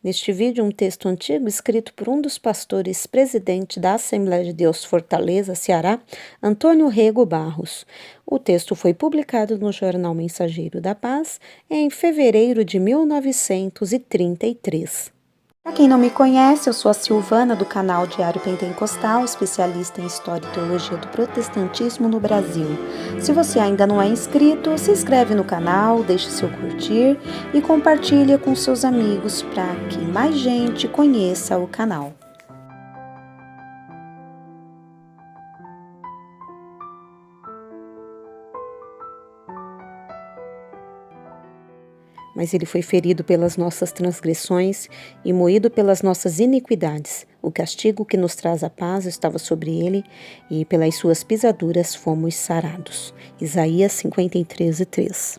Neste vídeo, um texto antigo escrito por um dos pastores presidente da Assembleia de Deus Fortaleza, Ceará, Antônio Rego Barros. O texto foi publicado no Jornal Mensageiro da Paz em fevereiro de 1933. Para quem não me conhece, eu sou a Silvana do canal Diário Pentecostal, especialista em História e Teologia do Protestantismo no Brasil. Se você ainda não é inscrito, se inscreve no canal, deixe seu curtir e compartilha com seus amigos para que mais gente conheça o canal. Mas ele foi ferido pelas nossas transgressões e moído pelas nossas iniquidades. O castigo que nos traz a paz estava sobre ele, e pelas suas pisaduras fomos sarados. Isaías 53:3.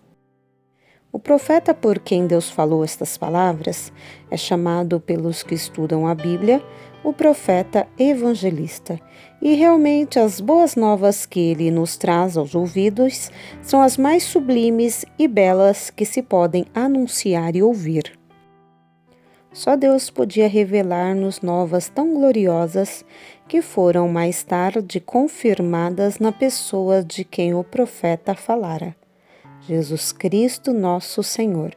O profeta por quem Deus falou estas palavras é chamado pelos que estudam a Bíblia o profeta evangelista. E realmente as boas novas que ele nos traz aos ouvidos são as mais sublimes e belas que se podem anunciar e ouvir. Só Deus podia revelar-nos novas tão gloriosas que foram mais tarde confirmadas na pessoa de quem o profeta falara. Jesus Cristo, nosso Senhor.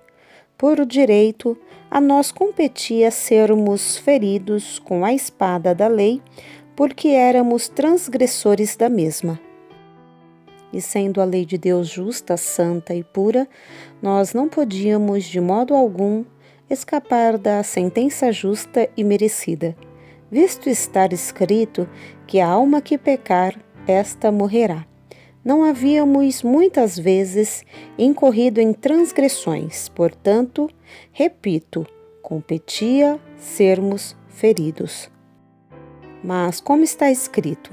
Por direito, a nós competia sermos feridos com a espada da lei, porque éramos transgressores da mesma. E sendo a lei de Deus justa, santa e pura, nós não podíamos de modo algum escapar da sentença justa e merecida, visto estar escrito que a alma que pecar, esta morrerá. Não havíamos muitas vezes incorrido em transgressões, portanto, repito, competia sermos feridos. Mas, como está escrito,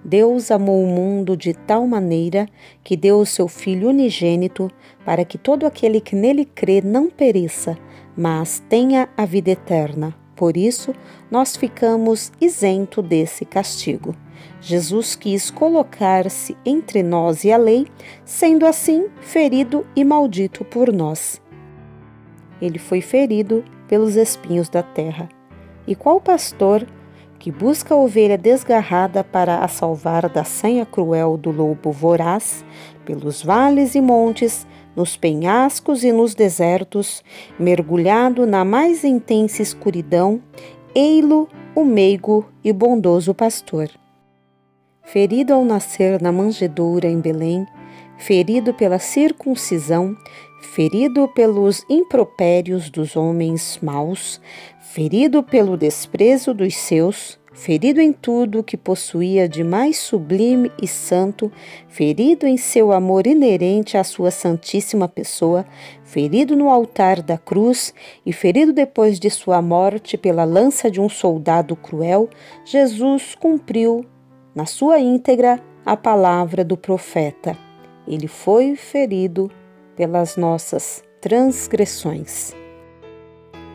Deus amou o mundo de tal maneira que deu o seu Filho unigênito para que todo aquele que nele crê não pereça, mas tenha a vida eterna. Por isso, nós ficamos isentos desse castigo. Jesus quis colocar-se entre nós e a lei, sendo assim ferido e maldito por nós. Ele foi ferido pelos espinhos da terra. E qual pastor que busca a ovelha desgarrada para a salvar da sanha cruel do lobo voraz, pelos vales e montes, nos penhascos e nos desertos, mergulhado na mais intensa escuridão, ei-lo o meigo e bondoso pastor. Ferido ao nascer na manjedoura em Belém, ferido pela circuncisão, ferido pelos impropérios dos homens maus, ferido pelo desprezo dos seus, ferido em tudo que possuía de mais sublime e santo, ferido em seu amor inerente à sua santíssima pessoa, ferido no altar da cruz e ferido depois de sua morte pela lança de um soldado cruel, Jesus cumpriu na sua íntegra a palavra do profeta. Ele foi ferido pelas nossas transgressões.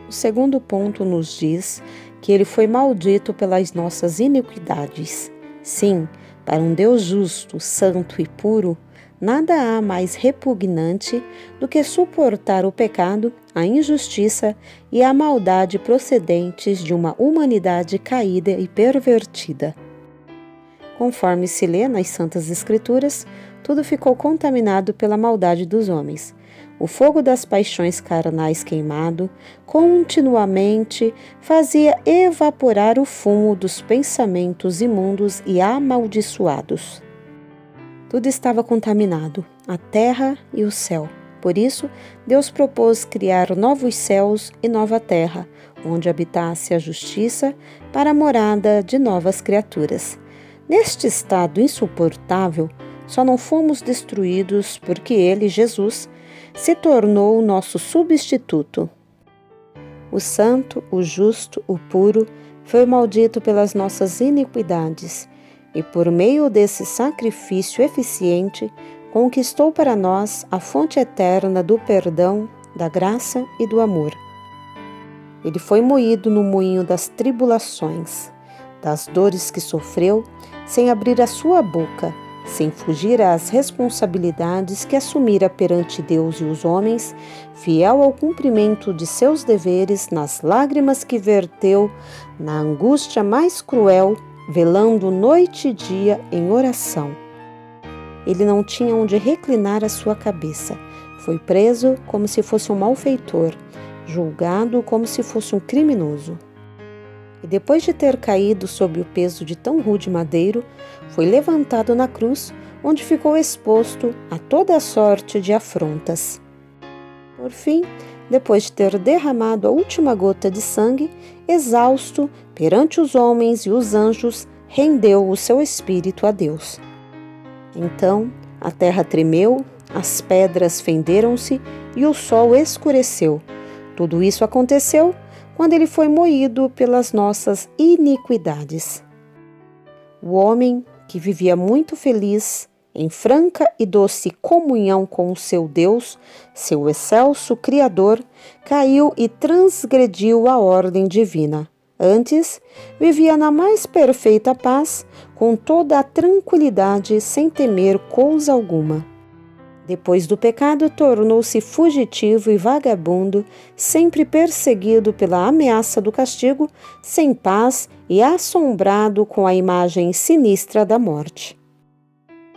O segundo ponto nos diz que ele foi maldito pelas nossas iniquidades. Sim, para um Deus justo, santo e puro, nada há mais repugnante do que suportar o pecado, a injustiça e a maldade procedentes de uma humanidade caída e pervertida. Conforme se lê nas Santas Escrituras, tudo ficou contaminado pela maldade dos homens. O fogo das paixões carnais queimado continuamente fazia evaporar o fumo dos pensamentos imundos e amaldiçoados. Tudo estava contaminado, a terra e o céu. Por isso, Deus propôs criar novos céus e nova terra, onde habitasse a justiça para a morada de novas criaturas. Neste estado insuportável, só não fomos destruídos porque ele, Jesus, se tornou o nosso substituto. O santo, o justo, o puro, foi maldito pelas nossas iniquidades e, por meio desse sacrifício eficiente, conquistou para nós a fonte eterna do perdão, da graça e do amor. Ele foi moído no moinho das tribulações, das dores que sofreu, sem abrir a sua boca, sem fugir às responsabilidades que assumira perante Deus e os homens, fiel ao cumprimento de seus deveres, nas lágrimas que verteu, na angústia mais cruel, velando noite e dia em oração. Ele não tinha onde reclinar a sua cabeça. Foi preso como se fosse um malfeitor, julgado como se fosse um criminoso. E depois de ter caído sob o peso de tão rude madeiro, foi levantado na cruz, onde ficou exposto a toda a sorte de afrontas. Por fim, depois de ter derramado a última gota de sangue, exausto perante os homens e os anjos, rendeu o seu espírito a Deus. Então a terra tremeu, as pedras fenderam-se e o sol escureceu. Tudo isso aconteceu quando ele foi moído pelas nossas iniquidades. O homem, que vivia muito feliz, em franca e doce comunhão com o seu Deus, seu excelso Criador, caiu e transgrediu a ordem divina. Antes, vivia na mais perfeita paz, com toda a tranquilidade, sem temer coisa alguma. Depois do pecado, tornou-se fugitivo e vagabundo, sempre perseguido pela ameaça do castigo, sem paz e assombrado com a imagem sinistra da morte.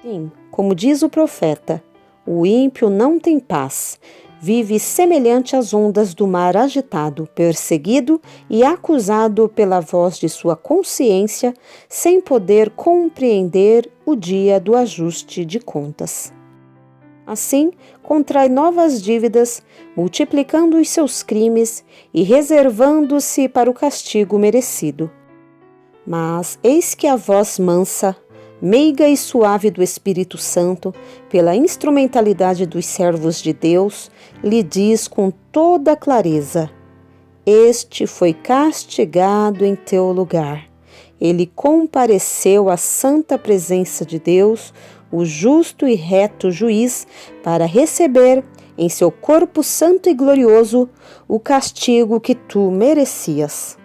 Sim, como diz o profeta, o ímpio não tem paz, vive semelhante às ondas do mar agitado, perseguido e acusado pela voz de sua consciência, sem poder compreender o dia do ajuste de contas. Assim, contrai novas dívidas, multiplicando os seus crimes e reservando-se para o castigo merecido. Mas eis que a voz mansa, meiga e suave do Espírito Santo, pela instrumentalidade dos servos de Deus, lhe diz com toda clareza: este foi castigado em teu lugar. Ele compareceu à santa presença de Deus, o justo e reto juiz, para receber, em seu corpo santo e glorioso, o castigo que tu merecias.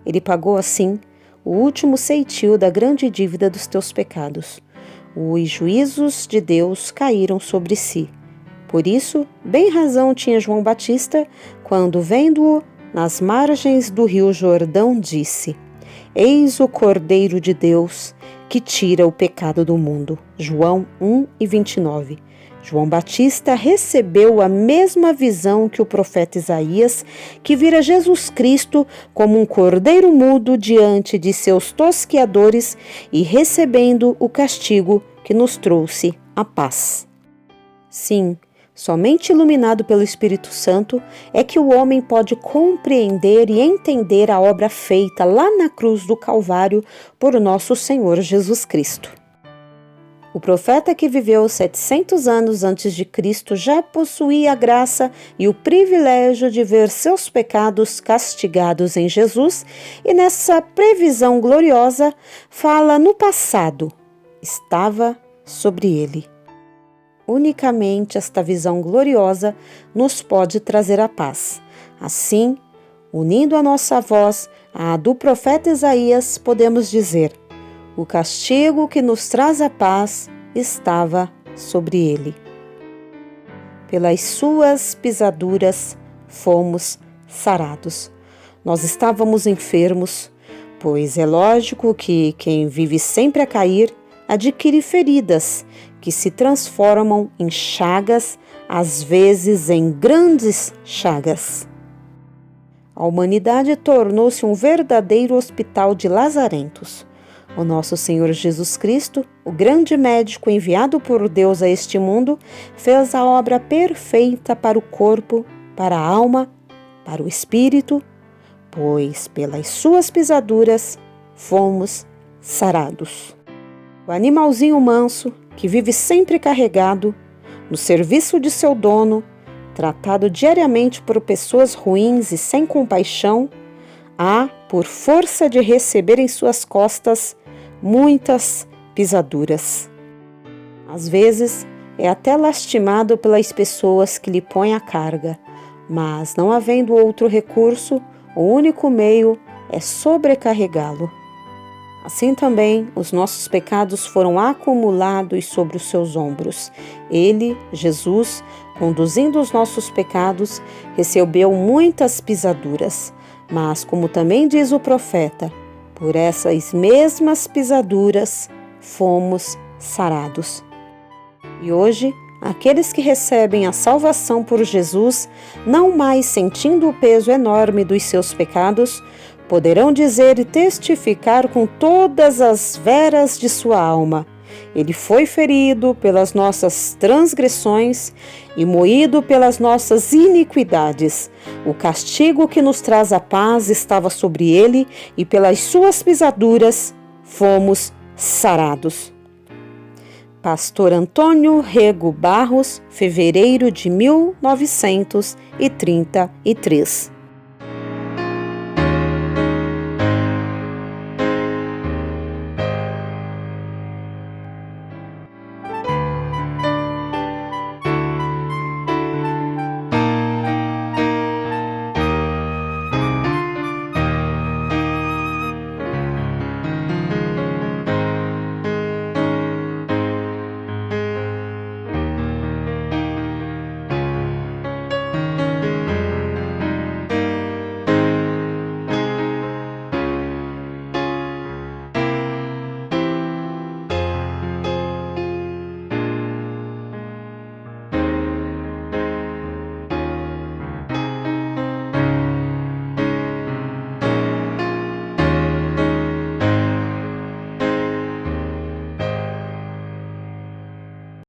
Ele pagou, assim, o último ceitil da grande dívida dos teus pecados. Os juízos de Deus caíram sobre si. Por isso, bem razão tinha João Batista, quando, vendo-o nas margens do rio Jordão, disse: Eis o Cordeiro de Deus, que tira o pecado do mundo. João 1:29. João Batista recebeu a mesma visão que o profeta Isaías, que vira Jesus Cristo como um cordeiro mudo diante de seus tosqueadores e recebendo o castigo que nos trouxe a paz. Sim, somente iluminado pelo Espírito Santo é que o homem pode compreender e entender a obra feita lá na cruz do Calvário por nosso Senhor Jesus Cristo. O profeta que viveu 700 anos antes de Cristo já possuía a graça e o privilégio de ver seus pecados castigados em Jesus e nessa previsão gloriosa fala no passado, estava sobre ele. Unicamente esta visão gloriosa nos pode trazer a paz. Assim, unindo a nossa voz à do profeta Isaías, podemos dizer: o castigo que nos traz a paz estava sobre ele. Pelas suas pisaduras fomos sarados. Nós estávamos enfermos, pois é lógico que quem vive sempre a cair adquire feridas que se transformam em chagas, às vezes em grandes chagas. A humanidade tornou-se um verdadeiro hospital de lazarentos. O nosso Senhor Jesus Cristo, o grande médico enviado por Deus a este mundo, fez a obra perfeita para o corpo, para a alma, para o espírito, pois pelas suas pisaduras fomos sarados. O animalzinho manso, que vive sempre carregado, no serviço de seu dono, tratado diariamente por pessoas ruins e sem compaixão, há, por força de receber em suas costas, muitas pisaduras. Às vezes, é até lastimado pelas pessoas que lhe põem a carga, mas não havendo outro recurso, o único meio é sobrecarregá-lo. Assim também os nossos pecados foram acumulados sobre os seus ombros. Ele, Jesus, conduzindo os nossos pecados, recebeu muitas pisaduras. Mas, como também diz o profeta, por essas mesmas pisaduras fomos sarados. E hoje, aqueles que recebem a salvação por Jesus, não mais sentindo o peso enorme dos seus pecados, poderão dizer e testificar com todas as veras de sua alma: Ele foi ferido pelas nossas transgressões e moído pelas nossas iniquidades. O castigo que nos traz a paz estava sobre ele, e pelas suas pisaduras fomos sarados. Pastor Antônio Rego Barros, fevereiro de 1933.